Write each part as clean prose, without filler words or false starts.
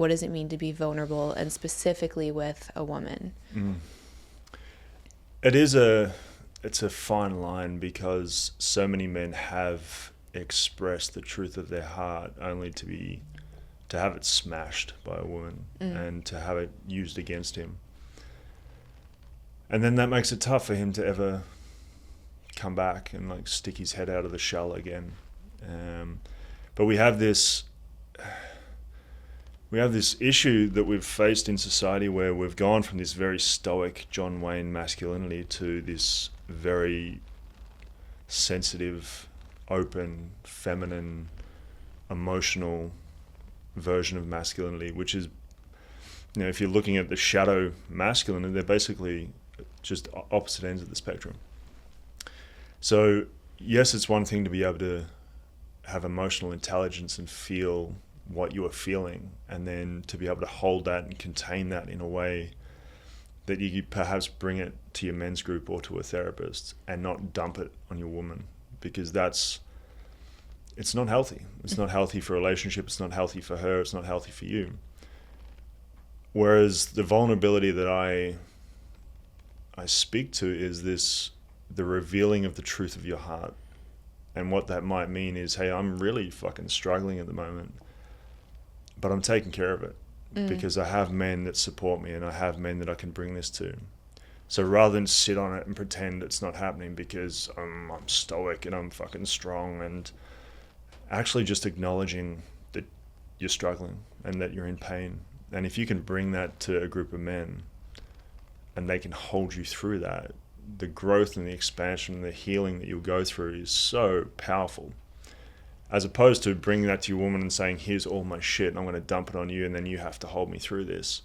what does it mean to be vulnerable, and specifically with a woman? It's a fine line, because so many men have expressed the truth of their heart only to have it smashed by a woman and to have it used against him. And then that makes it tough for him to ever come back and like stick his head out of the shell again. But we have this issue that we've faced in society, where we've gone from this very stoic John Wayne masculinity to this very sensitive, open, feminine, emotional version of masculinity, which is, if you're looking at the shadow masculine, they're basically just opposite ends of the spectrum. So yes, it's one thing to be able to have emotional intelligence and feel what you are feeling, and then to be able to hold that and contain that in a way that you perhaps bring it to your men's group or to a therapist, and not dump it on your woman, because it's not healthy. It's not healthy for a relationship. It's not healthy for her. It's not healthy for you. Whereas the vulnerability that I speak to is the revealing of the truth of your heart. And what that might mean is, hey, I'm really fucking struggling at the moment, but I'm taking care of it because I have men that support me, and I have men that I can bring this to. So rather than sit on it and pretend it's not happening because I'm stoic and I'm fucking strong, and actually just acknowledging that you're struggling and that you're in pain. And if you can bring that to a group of men and they can hold you through that, the growth and the expansion and the healing that you'll go through is so powerful. As opposed to bringing that to your woman and saying, here's all my shit and I'm going to dump it on you and then you have to hold me through this.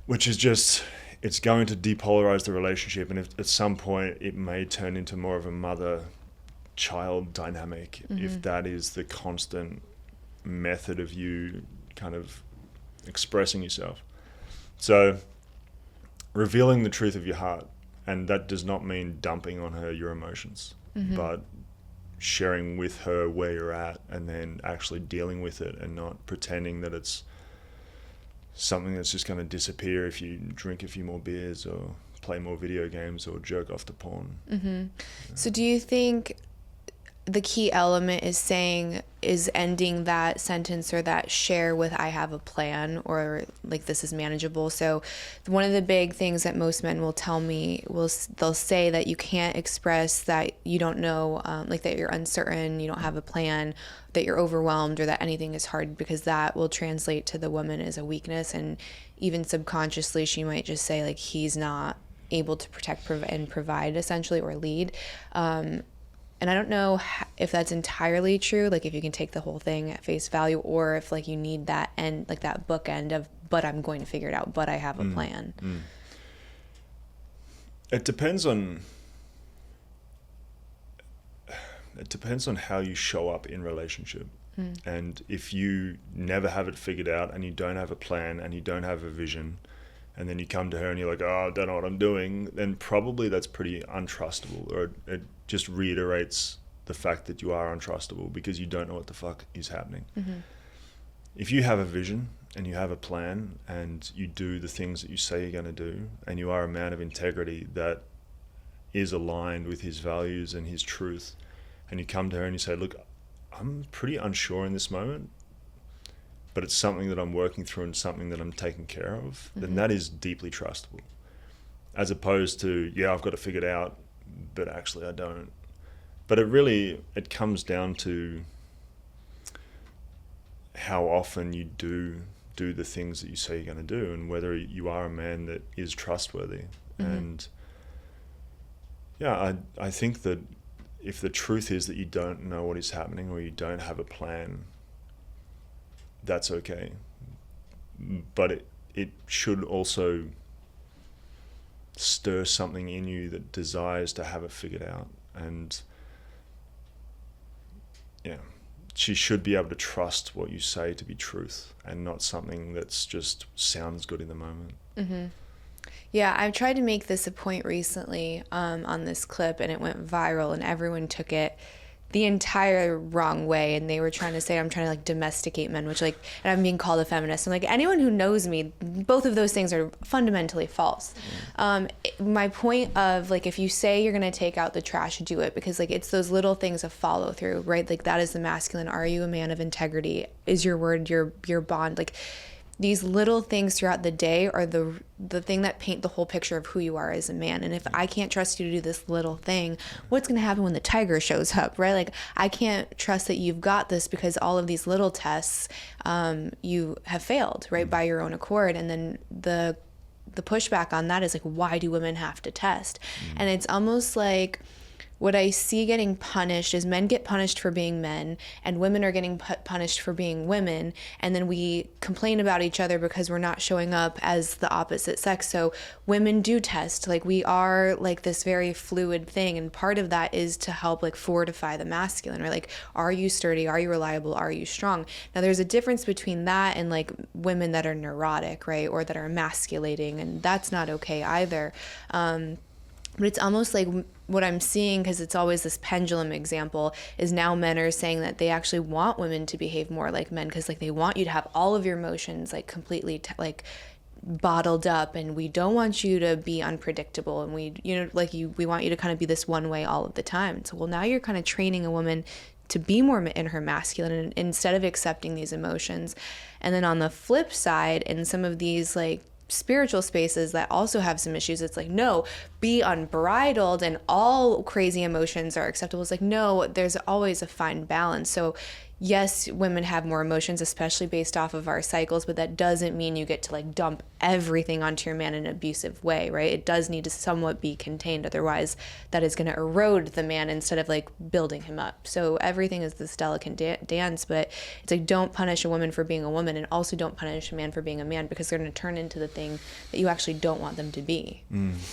Which is just, it's going to depolarize the relationship, and if at some point it may turn into more of a mother-child dynamic, if that is the constant method of you kind of expressing yourself. So revealing the truth of your heart, and that does not mean dumping on her your emotions, but sharing with her where you're at, and then actually dealing with it, and not pretending that it's something that's just going to disappear if you drink a few more beers or play more video games or jerk off to porn. So do you think the key element is ending that sentence or that share with I have a plan, or like this is manageable? So one of the big things that most men will tell me, they'll say that you can't express that you don't know, like that you're uncertain, you don't have a plan, that you're overwhelmed, or that anything is hard, because that will translate to the woman as a weakness. And even subconsciously she might just say like, he's not able to protect and provide essentially, or lead. And I don't know if that's entirely true, like if you can take the whole thing at face value, or if like you need that end, like that bookend of, but I'm going to figure it out, but I have a plan. It depends on how you show up in relationship. And if you never have it figured out, and you don't have a plan, and you don't have a vision, and then you come to her and you're like, oh, I don't know what I'm doing, then probably that's pretty untrustable, or it just reiterates the fact that you are untrustable because you don't know what the fuck is happening. If you have a vision and you have a plan and you do the things that you say you're going to do, and you are a man of integrity that is aligned with his values and his truth, and you come to her and you say, look, I'm pretty unsure in this moment, but it's something that I'm working through and something that I'm taking care of, then that is deeply trustable. As opposed to, yeah, I've got it figured out, but actually I don't. But it comes down to how often you do the things that you say you're going to do, and whether you are a man that is trustworthy. And yeah, I think that if the truth is that you don't know what is happening, or you don't have a plan, that's okay. But it should also stir something in you that desires to have it figured out. And yeah, she should be able to trust what you say to be truth, and not something that's just sounds good in the moment. Yeah, I've tried to make this a point recently on this clip, and it went viral, and everyone took it the entire wrong way, and they were trying to say I'm trying to like domesticate men, which like, and I'm being called a feminist. I'm like, anyone who knows me, both of those things are fundamentally false. My point of like, if you say you're gonna take out the trash, do it, because like it's those little things of follow through, right? Like that is the masculine. Are you a man of integrity? Is your word your bond? Like these little things throughout the day are the thing that paint the whole picture of who you are as a man. And if I can't trust you to do this little thing, what's going to happen when the tiger shows up, right? Like I can't trust that you've got this because all of these little tests you have failed, right, by your own accord. And then the pushback on that is like, why do women have to test? And it's almost like what I see getting punished is men get punished for being men and women are getting punished for being women. And then we complain about each other because we're not showing up as the opposite sex. So women do test. Like we are like this very fluid thing. And part of that is to help like fortify the masculine, right? Like, are you sturdy? Are you reliable? Are you strong? Now there's a difference between that and like women that are neurotic, right? Or that are emasculating, and that's not okay either. But it's almost like what I'm seeing, because it's always this pendulum example, is now men are saying that they actually want women to behave more like men, because like they want you to have all of your emotions like completely like bottled up, and we don't want you to be unpredictable, and we want you to kind of be this one way all of the time. So well, now you're kind of training a woman to be more in her masculine instead of accepting these emotions. And then on the flip side, in some of these like spiritual spaces that also have some issues, it's like, no, be unbridled and all crazy emotions are acceptable. It's like, no, there's always a fine balance. So yes, women have more emotions, especially based off of our cycles, but that doesn't mean you get to like dump everything onto your man in an abusive way, right? It does need to somewhat be contained. Otherwise, that is going to erode the man instead of like building him up. So everything is this delicate dance, but it's like, don't punish a woman for being a woman, and also don't punish a man for being a man, because they're going to turn into the thing that you actually don't want them to be.